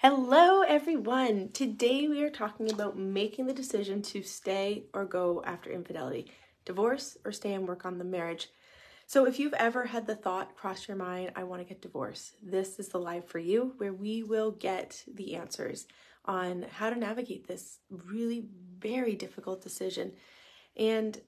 Hello, everyone. Today we are talking about making the decision to stay or go after infidelity, divorce or stay and work on the marriage. So, if you've ever had the thought cross your mind, I want to get divorced, this is the live for you where we will get the answers on how to navigate this really very difficult decision. And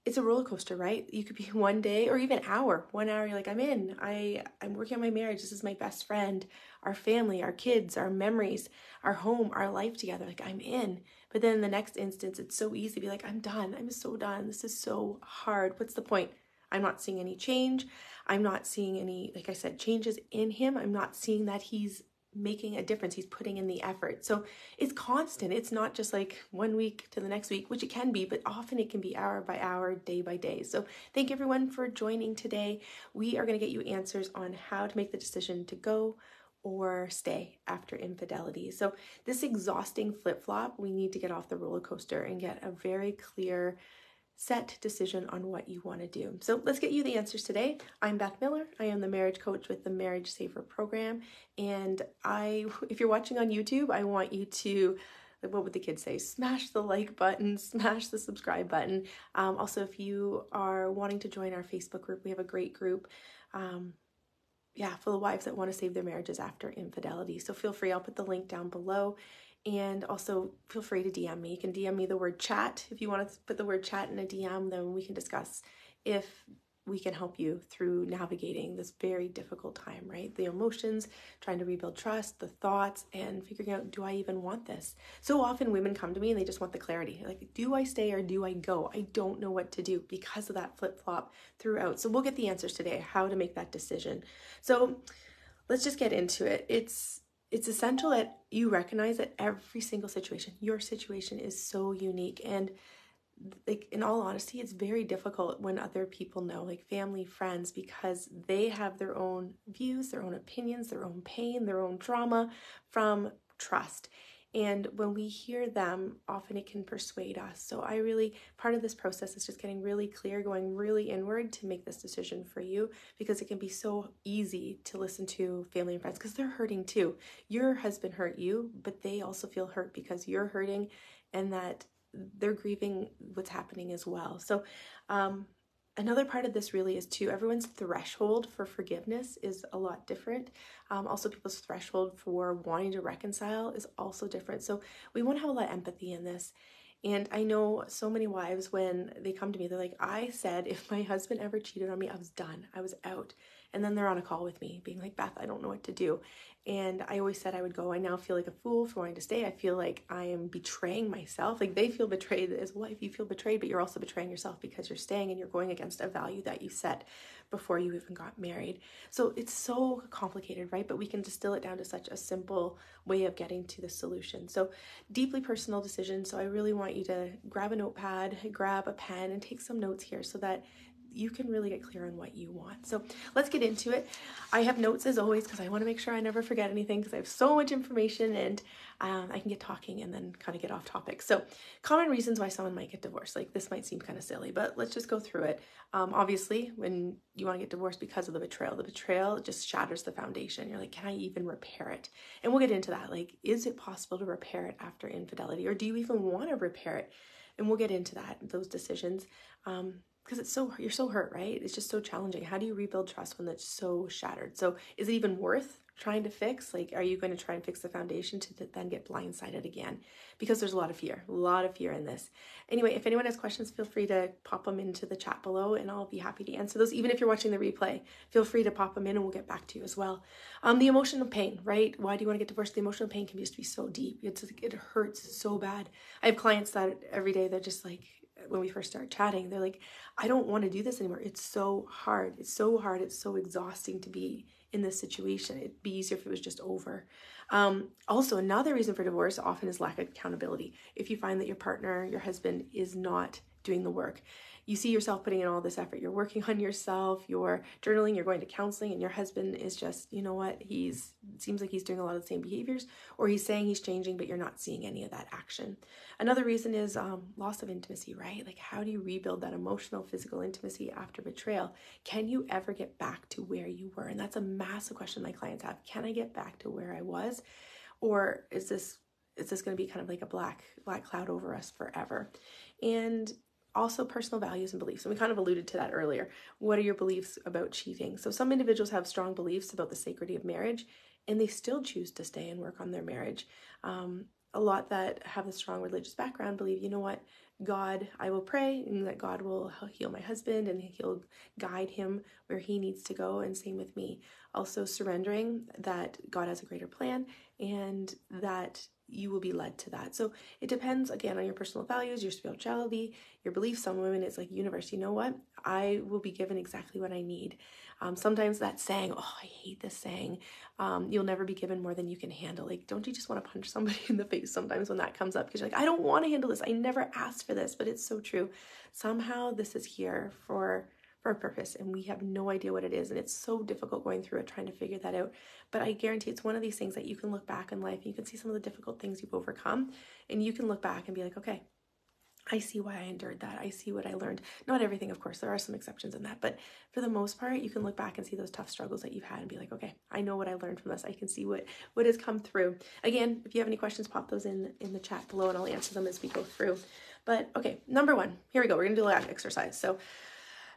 it's a roller coaster, right? You could be one day or even hour. 1 hour, you're like, I'm working on my marriage. This is my best friend, our family, our kids, our memories, our home, our life together. Like, I'm in. But then in the next instance, it's so easy to be like, I'm done. I'm so done. This is so hard. What's the point? I'm not seeing any change. I'm not seeing any, like I said, changes in him. I'm not seeing that he's making a difference. He's putting in the effort. So it's constant. It's not just like 1 week to the next week, which it can be, but often it can be hour by hour, day by day. So thank everyone for joining today. We are going to get you answers on how to make the decision to go or stay after infidelity. So this exhausting flip-flop, we need to get off the roller coaster and get a very clear set decision on what you want to do. So let's get you the answers today. I'm Beth Miller. I am the marriage coach with the Marriage Saver program. And if you're watching on YouTube, I want you to, like, what would the kids say? Smash the like button, smash the subscribe button. Also, if you are wanting to join our Facebook group, we have a great group. Full of wives that want to save their marriages after infidelity. So feel free, I'll put the link down below. And also feel free to DM me. You can DM me the word chat. If you want to put the word chat in a DM, then we can discuss if we can help you through navigating this very difficult time, right? The emotions, trying to rebuild trust, the thoughts, and figuring out, do I even want this? So often women come to me and they just want the clarity. Like, do I stay or do I go? I don't know what to do because of that flip-flop throughout. So we'll get the answers today, how to make that decision. So let's just get into it. It's essential that you recognize that every single situation, your situation is so unique. And like, in all honesty, it's very difficult when other people know, like family, friends, because they have their own views, their own opinions, their own pain, their own trauma from trust. And when we hear them, often it can persuade us. So part of this process is just getting really clear, going really inward to make this decision for you, because it can be so easy to listen to family and friends because they're hurting too. Your husband hurt you, but they also feel hurt because you're hurting and that they're grieving what's happening as well. So another part of this really is too, everyone's threshold for forgiveness is a lot different. Also, people's threshold for wanting to reconcile is also different. So we want to have a lot of empathy in this. And I know so many wives, when they come to me, they're like, I said if my husband ever cheated on me, I was done. I was out. And then they're on a call with me being like, Beth, I don't know what to do. And I always said I would go. I now feel like a fool for wanting to stay. I feel like I am betraying myself. Like, they feel betrayed as a wife. You feel betrayed, but you're also betraying yourself because you're staying and you're going against a value that you set before you even got married. So it's so complicated, right? But we can distill it down to such a simple way of getting to the solution. So deeply personal decision. So I really want you to grab a notepad, grab a pen, and take some notes here so that you can really get clear on what you want. So let's get into it. I have notes as always because I want to make sure I never forget anything because I have so much information, and I can get talking and then kind of get off topic. So common reasons why someone might get divorced. Like, this might seem kind of silly, but let's just go through it. Obviously, when you want to get divorced because of the betrayal just shatters the foundation. You're like, can I even repair it? And we'll get into that. Like, is it possible to repair it after infidelity, or do you even want to repair it? And we'll get into that, those decisions. Because you're so hurt, right? It's just so challenging. How do you rebuild trust when it's so shattered? So is it even worth trying to fix? Like, are you going to try and fix the foundation to then get blindsided again? Because there's a lot of fear in this. Anyway, if anyone has questions, feel free to pop them into the chat below and I'll be happy to answer those. Even if you're watching the replay, feel free to pop them in and we'll get back to you as well. The emotional pain, right? Why do you want to get divorced? The emotional pain can just be so deep. It hurts so bad. I have clients that every day they're just like, when we first start chatting, they're like, I don't want to do this anymore. It's so hard. It's so hard. It's so exhausting to be in this situation. It'd be easier if it was just over. Also, another reason for divorce often is lack of accountability. If you find that your partner, your husband, is not doing the work, you see yourself putting in all this effort, you're working on yourself, you're journaling, you're going to counseling, and your husband is just, you know what, it seems like he's doing a lot of the same behaviors, or he's saying he's changing, but you're not seeing any of that action. Another reason is loss of intimacy, right? Like, how do you rebuild that emotional, physical intimacy after betrayal? Can you ever get back to where you were? And that's a massive question my clients have. Can I get back to where I was? Or is this going to be kind of like a black cloud over us forever? And also personal values and beliefs. And we kind of alluded to that earlier. What are your beliefs about cheating? So some individuals have strong beliefs about the sanctity of marriage, and they still choose to stay and work on their marriage. A lot that have a strong religious background believe, you know what, God, I will pray, and that God will heal my husband and he'll guide him where he needs to go, and same with me. Also surrendering that God has a greater plan and that you will be led to that. So it depends, again, on your personal values, your spirituality, your beliefs. Some women, it's like, universe, you know what? I will be given exactly what I need. Sometimes that saying, oh, I hate this saying, you'll never be given more than you can handle. Like, don't you just want to punch somebody in the face sometimes when that comes up? Because you're like, I don't want to handle this. I never asked for this, but it's so true. Somehow this is here for a purpose, and we have no idea what it is, and it's so difficult going through it trying to figure that out. But I guarantee it's one of these things that you can look back in life and you can see some of the difficult things you've overcome, and you can look back and be like, okay, I see why I endured that. I see what I learned. Not everything, of course, there are some exceptions in that, but for the most part, you can look back and see those tough struggles that you've had and be like, okay, I know what I learned from this. I can see what has come through. Again, if you have any questions, pop those in the chat below and I'll answer them as we go through. But okay, number one, here we go. We're gonna do a little exercise. So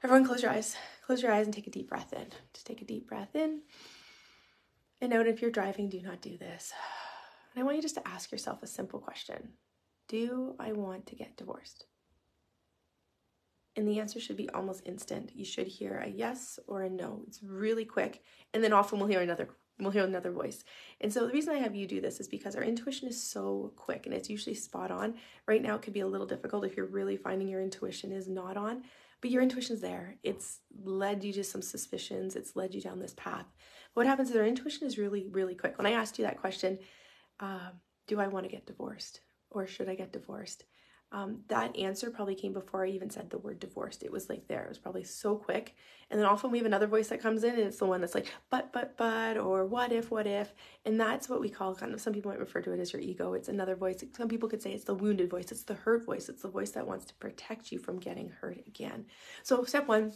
everyone close your eyes. Close your eyes and take a deep breath in. Just take a deep breath in and out. If you're driving, do not do this. And I want you just to ask yourself a simple question. Do I want to get divorced? And the answer should be almost instant. You should hear a yes or a no. It's really quick. And then often we'll hear another voice. And so the reason I have you do this is because our intuition is so quick and it's usually spot on. Right now it could be a little difficult if you're really finding your intuition is not on, but your intuition's there. It's led you to some suspicions. It's led you down this path. What happens is our intuition is really, really quick. When I asked you that question, do I want to get divorced or should I get divorced? That answer probably came before I even said the word divorced. It was like there. It was probably so quick. And then often we have another voice that comes in and it's the one that's like, but, or what if. And that's what we call kind of, some people might refer to it as your ego. It's another voice. Some people could say it's the wounded voice. It's the hurt voice. It's the voice that wants to protect you from getting hurt again. So step one,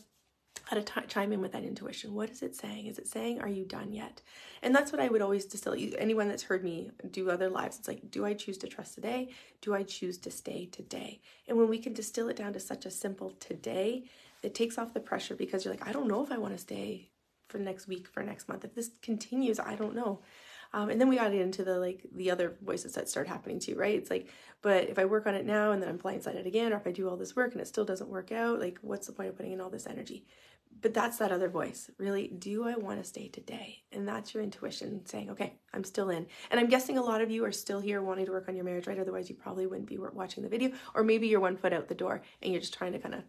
how to chime in with that intuition. What is it saying? Is it saying, are you done yet? And that's what I would always distill. Anyone that's heard me do other lives, it's like, do I choose to trust today? Do I choose to stay today? And when we can distill it down to such a simple today, it takes off the pressure, because you're like, I don't know if I want to stay for next week, for next month. If this continues, I don't know. And then we got into the other voices that start happening too, right? It's like, but if I work on it now and then I'm blindsided again, or if I do all this work and it still doesn't work out, like, what's the point of putting in all this energy? But that's that other voice. Really, do I want to stay today? And that's your intuition saying, okay, I'm still in. And I'm guessing a lot of you are still here wanting to work on your marriage, right? Otherwise, you probably wouldn't be watching the video. Or maybe you're 1 foot out the door and you're just trying to kind of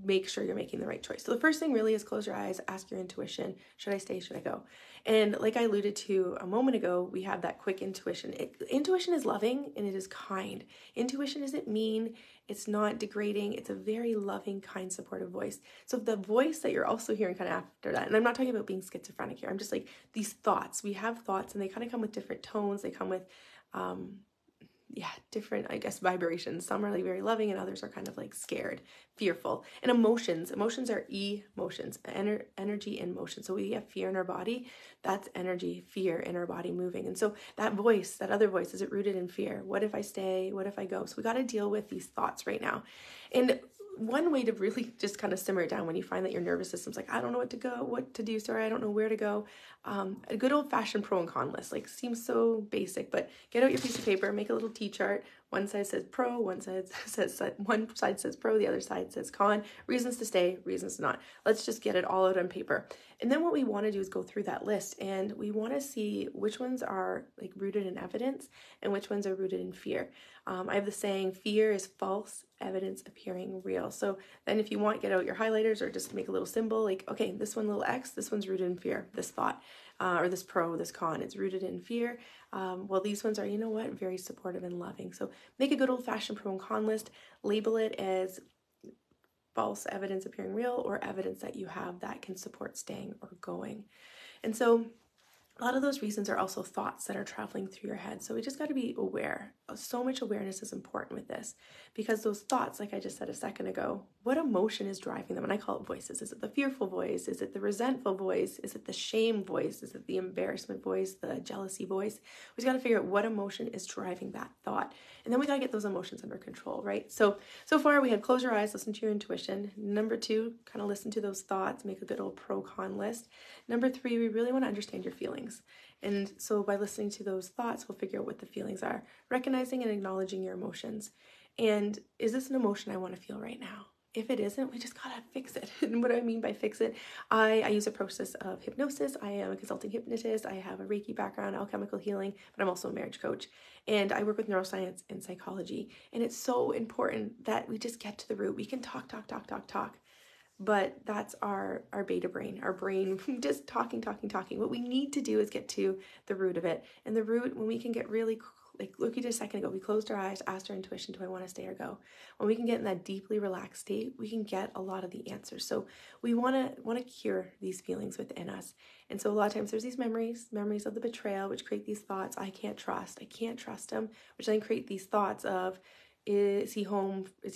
make sure you're making the right choice. So the first thing really is close your eyes, ask your intuition. Should I stay? Should I go? And like I alluded to a moment ago, we have that quick intuition. Intuition is loving and it is kind. Intuition isn't mean. It's not degrading. It's a very loving, kind, supportive voice. So the voice that you're also hearing kind of after that, and I'm not talking about being schizophrenic here. I'm just like, these thoughts, we have thoughts and they kind of come with different tones. They come with, different, I guess, vibrations. Some are like very loving and others are kind of like scared, fearful. And emotions are emotions, energy and motion. So we have fear in our body. That's energy, fear in our body moving. And so that voice, that other voice, is it rooted in fear? What if I stay? What if I go? So we got to deal with these thoughts right now. And one way to really just kind of simmer it down when you find that your nervous system's like, I don't know what to do, sorry, I don't know where to go. A good old-fashioned pro and con list, like, seems so basic, but get out your piece of paper, make a little T-chart. One side says pro, one side says pro, the other side says con. Reasons to stay, reasons to not. Let's just get it all out on paper. And then what we want to do is go through that list, and we want to see which ones are like rooted in evidence and which ones are rooted in fear. I have the saying, fear is false evidence appearing real. So then if you want, get out your highlighters or just make a little symbol like, okay, this one little X, this one's rooted in fear, this thought, or this pro, this con, it's rooted in fear. Well, these ones are, you know what, very supportive and loving. So make a good old-fashioned pro and con list, label it as false evidence appearing real or evidence that you have that can support staying or going. And so A lot of those reasons are also thoughts that are traveling through your head. So we just got to be aware. So much awareness is important with this, because those thoughts, like I just said a second ago, what emotion is driving them? And I call it voices. Is it the fearful voice? Is it the resentful voice? Is it the shame voice? Is it the embarrassment voice, the jealousy voice? We just got to figure out what emotion is driving that thought. And then we got to get those emotions under control, right? So far we had close your eyes, listen to your intuition. Number 2, kind of listen to those thoughts, make a good old pro-con list. Number 3, we really want to understand your feelings. And so by listening to those thoughts, we'll figure out what the feelings are, recognizing and acknowledging your emotions. And is this an emotion I want to feel right now? If it isn't, we just gotta fix it. And what do I mean by fix it? I use a process of hypnosis. I am a consulting hypnotist. I have a Reiki background, alchemical healing, but I'm also a marriage coach. And I work with neuroscience and psychology. And it's so important that we just get to the root. We can talk, but that's our beta brain, our brain just talking. What we need to do is get to the root of it. And the root, when we can get really, like look, you did a second ago, we closed our eyes, asked our intuition, do I want to stay or go? When we can get in that deeply relaxed state, we can get a lot of the answers. So we want to cure these feelings within us. And so a lot of times there's these memories of the betrayal, which create these thoughts, I can't trust him, which then create these thoughts of, is he home? Is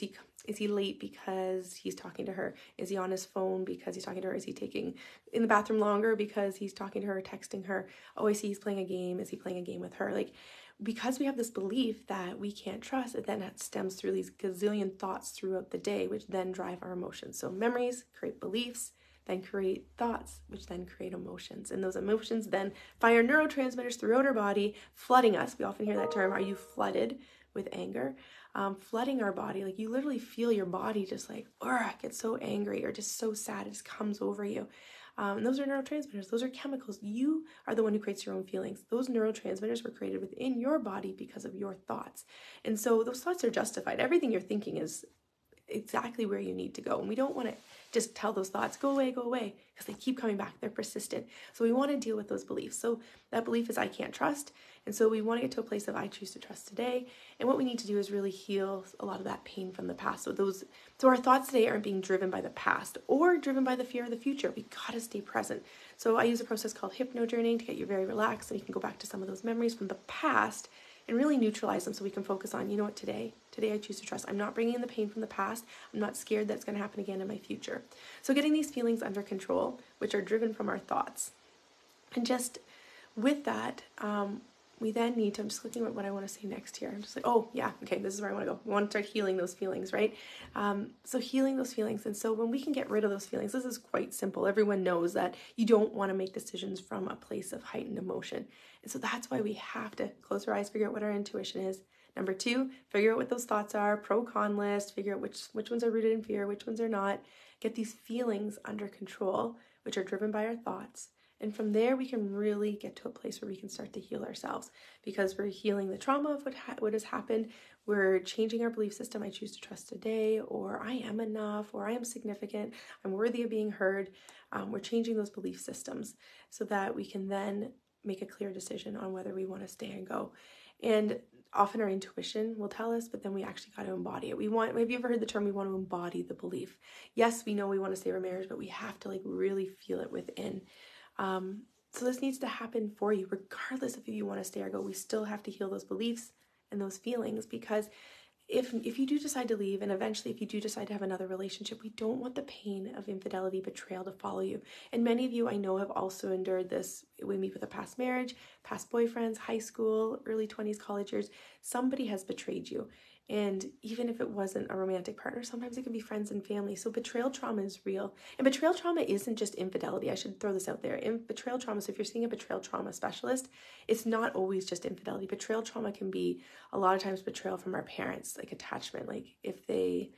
he late because he's talking to her? Is he on his phone because he's talking to her? Is he taking in the bathroom longer because he's talking to her, texting her? Oh, I see he's playing a game. Is he playing a game with her? Like, because we have this belief that we can't trust, it then stems through these gazillion thoughts throughout the day, which then drive our emotions. So memories create beliefs, then create thoughts, which then create emotions. And those emotions then fire neurotransmitters throughout our body, flooding us. We often hear that term, are you flooded with anger? Flooding our body. Like you literally feel your body just like, get so angry or just so sad. It just comes over you. And those are neurotransmitters. Those are chemicals. You are the one who creates your own feelings. Those neurotransmitters were created within your body because of your thoughts. And so those thoughts are justified. Everything you're thinking is exactly where you need to go. And we don't want to just tell those thoughts, go away, because they keep coming back. They're persistent. So we want to deal with those beliefs. So that belief is I can't trust. And so we want to get to a place of I choose to trust today. And what we need to do is really heal a lot of that pain from the past. So our thoughts today aren't being driven by the past or driven by the fear of the future. We got to stay present. So I use a process called hypnojourneying to get you very relaxed, and you can go back to some of those memories from the past and really neutralize them so we can focus on, you know what, today I choose to trust. I'm not bringing in the pain from the past. I'm not scared that's going to happen again in my future. So getting these feelings under control, which are driven from our thoughts. And just with that, we then need to, I'm just looking at what I want to say next here. I'm just like, oh yeah, okay, this is where I want to go. We want to start healing those feelings, right? So healing those feelings. And so when we can get rid of those feelings, this is quite simple. Everyone knows that you don't want to make decisions from a place of heightened emotion. And so that's why we have to close our eyes, figure out what our intuition is. Number 2, figure out what those thoughts are, pro-con list, figure out which ones are rooted in fear, which ones are not. Get these feelings under control, which are driven by our thoughts. And from there, we can really get to a place where we can start to heal ourselves, because we're healing the trauma of what has happened. We're changing our belief system. I choose to trust today, or I am enough, or I am significant. I'm worthy of being heard. We're changing those belief systems so that we can then make a clear decision on whether we want to stay and go. And often our intuition will tell us, but then we actually got to embody it. Have you ever heard the term, we want to embody the belief? Yes, we know we want to save our marriage, but we have to really feel it within. So this needs to happen for you, regardless of if you want to stay or go. We still have to heal those beliefs and those feelings, because if you do decide to leave, and eventually if you do decide to have another relationship, we don't want the pain of infidelity, betrayal to follow you. And many of you I know have also endured this with me, with a past marriage, past boyfriends, high school, early 20s, college years. Somebody has betrayed you. And even if it wasn't a romantic partner, sometimes it can be friends and family. So betrayal trauma is real. And betrayal trauma isn't just infidelity. I should throw this out there. Betrayal trauma, so if you're seeing a betrayal trauma specialist, it's not always just infidelity. Betrayal trauma can be a lot of times betrayal from our parents, like attachment, like if they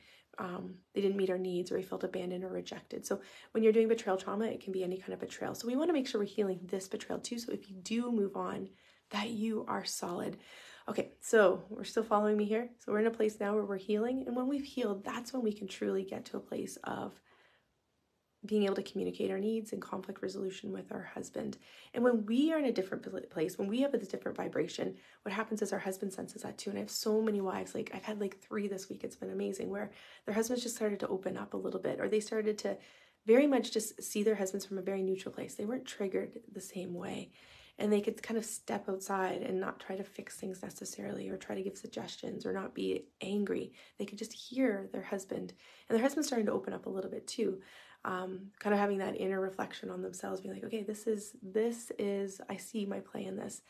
didn't meet our needs, or we felt abandoned or rejected. So when you're doing betrayal trauma, it can be any kind of betrayal. So we want to make sure we're healing this betrayal too. So if you do move on, that you are solid. Okay, so we're still following me here. So we're in a place now where we're healing. And when we've healed, that's when we can truly get to a place of being able to communicate our needs and conflict resolution with our husband. And when we are in a different place, when we have a different vibration, what happens is our husband senses that too. And I have so many wives, like I've had 3 this week. It's been amazing, where their husbands just started to open up a little bit, or they started to very much just see their husbands from a very neutral place. They weren't triggered the same way. and they could kind of step outside and not try to fix things necessarily or try to give suggestions or not be angry. They could just hear their husband, and their husband's starting to open up a little bit too. Kind of having that inner reflection on themselves, being like, okay, this is, I see my play in this.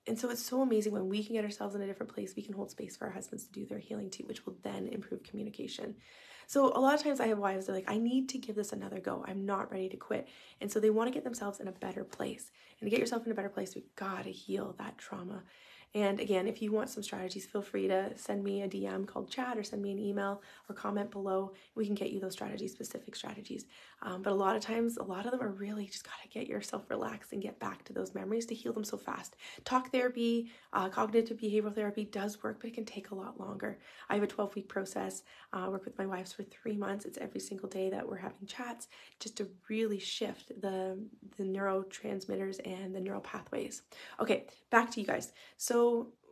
And so it's so amazing when we can get ourselves in a different place, we can hold space for our husbands to do their healing too, which will then improve communication. So a lot of times I have wives that are like, I need to give this another go. I'm not ready to quit. And so they want to get themselves in a better place. And to get yourself in a better place, we've got to heal that trauma. And again, if you want some strategies, feel free to send me a DM called chat or send me an email or comment below. We can get you those strategies, specific strategies. But a lot of times, a lot of them are really just got to get yourself relaxed and get back to those memories to heal them so fast. Talk therapy, cognitive behavioral therapy does work, but it can take a lot longer. I have a 12-week process. I work with my wives for 3 months. It's every single day that we're having chats just to really shift the neurotransmitters and the neural pathways. Okay, back to you guys. So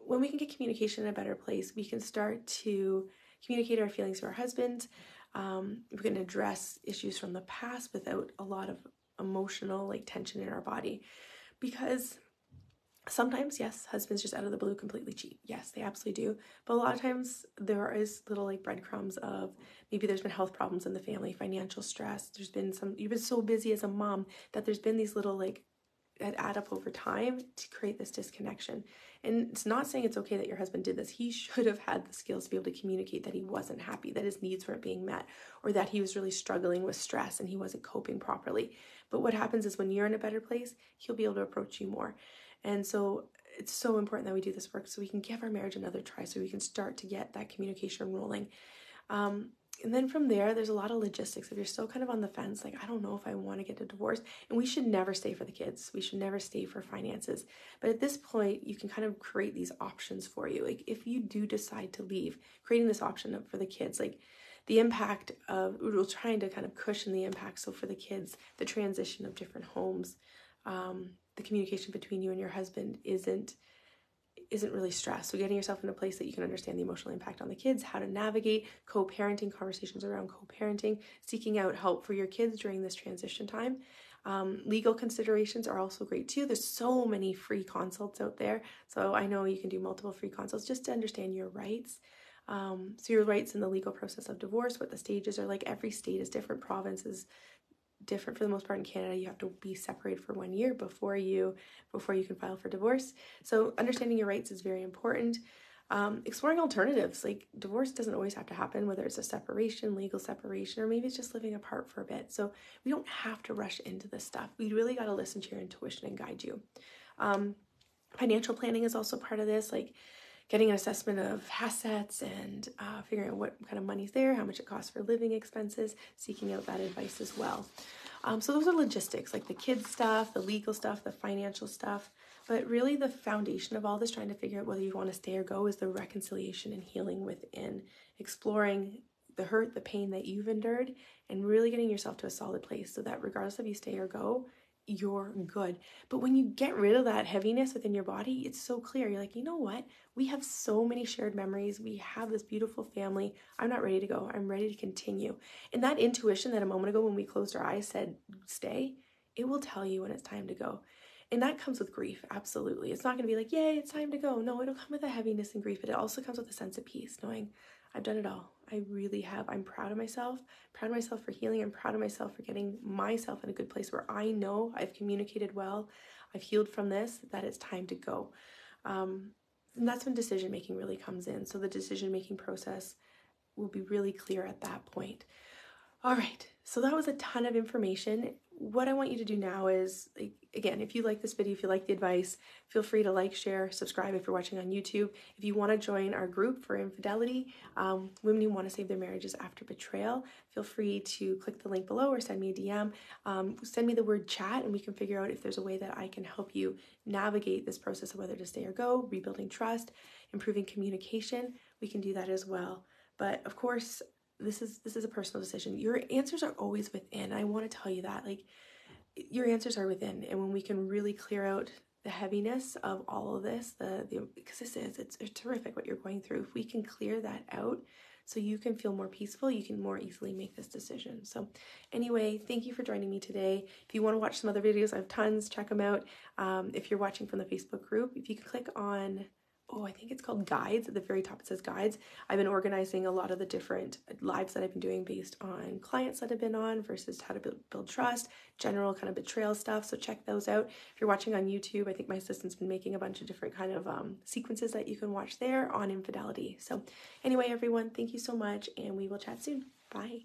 when we can get communication in a better place, we can start to communicate our feelings to our husbands. We can address issues from the past without a lot of emotional tension in our body. Because sometimes, yes, husbands just out of the blue completely cheat. Yes, they absolutely do. But a lot of times there is little breadcrumbs of maybe there's been health problems in the family, financial stress. There's been you've been so busy as a mom that there's been these little that add up over time to create this disconnection. And it's not saying it's okay that your husband did this. He should have had the skills to be able to communicate that he wasn't happy, that his needs weren't being met, or that he was really struggling with stress and he wasn't coping properly. But what happens is when you're in a better place, he'll be able to approach you more. And so it's so important that we do this work so we can give our marriage another try, so we can start to get that communication rolling. And then from there, there's a lot of logistics. If you're still kind of on the fence, I don't know if I want to get a divorce, and we should never stay for the kids. We should never stay for finances. But at this point, you can kind of create these options for you. If you do decide to leave, creating this option up for the kids, the impact of, we're trying to kind of cushion the impact. So for the kids, the transition of different homes, the communication between you and your husband isn't really stressed. So getting yourself in a place that you can understand the emotional impact on the kids, how to navigate co-parenting, conversations around co-parenting, seeking out help for your kids during this transition time. Legal considerations are also great too. There's so many free consults out there. So I know you can do multiple free consults just to understand your rights. So your rights in the legal process of divorce, what the stages are like. Every state is different, province is different. For the most part in Canada, you have to be separated for 1 year before you can file for divorce. So understanding your rights is very important. Exploring alternatives, divorce doesn't always have to happen, whether it's a separation, legal separation, or maybe it's just living apart for a bit. So we don't have to rush into this stuff. We really got to listen to your intuition and guide you. Financial planning is also part of this, getting an assessment of assets and figuring out what kind of money's there, how much it costs for living expenses, seeking out that advice as well. So those are logistics, the kids stuff, the legal stuff, the financial stuff. But really the foundation of all this, trying to figure out whether you want to stay or go, is the reconciliation and healing within, exploring the hurt, the pain that you've endured, and really getting yourself to a solid place so that regardless of you stay or go, you're good. But when you get rid of that heaviness within your body, it's so clear. You're like, you know what? We have so many shared memories. We have this beautiful family. I'm not ready to go. I'm ready to continue. And that intuition that a moment ago when we closed our eyes said, stay, it will tell you when it's time to go. And that comes with grief, absolutely. It's not going to be like, yay, it's time to go. No, it'll come with a heaviness and grief, but it also comes with a sense of peace, knowing I've done it all. I really have. I'm proud of myself for healing. I'm proud of myself for getting myself in a good place where I know I've communicated well, I've healed from this, that it's time to go. And that's when decision-making really comes in. So the decision-making process will be really clear at that point. All right, so that was a ton of information. What I want you to do now is, again, if you like this video, if you like the advice, feel free to like, share, subscribe if you're watching on YouTube. If you want to join our group for infidelity, women who want to save their marriages after betrayal, feel free to click the link below or send me a DM. Send me the word chat and we can figure out if there's a way that I can help you navigate this process of whether to stay or go, rebuilding trust, improving communication. We can do that as well. But of course, this is a personal decision. Your answers are always within. I want to tell you that, your answers are within. And when we can really clear out the heaviness of all of this, because it's terrific what you're going through. If we can clear that out so you can feel more peaceful. You can more easily make this decision. So anyway, thank you for joining me today. If you want to watch some other videos, I have tons, check them out. If you're watching from the Facebook group, if you could click on, I think it's called guides. At the very top it says guides. I've been organizing a lot of the different lives that I've been doing based on clients that I've been on versus how to build trust, general kind of betrayal stuff. So check those out. If you're watching on YouTube, I think my assistant's been making a bunch of different kind of sequences that you can watch there on infidelity. So anyway, everyone, thank you so much, and we will chat soon. Bye.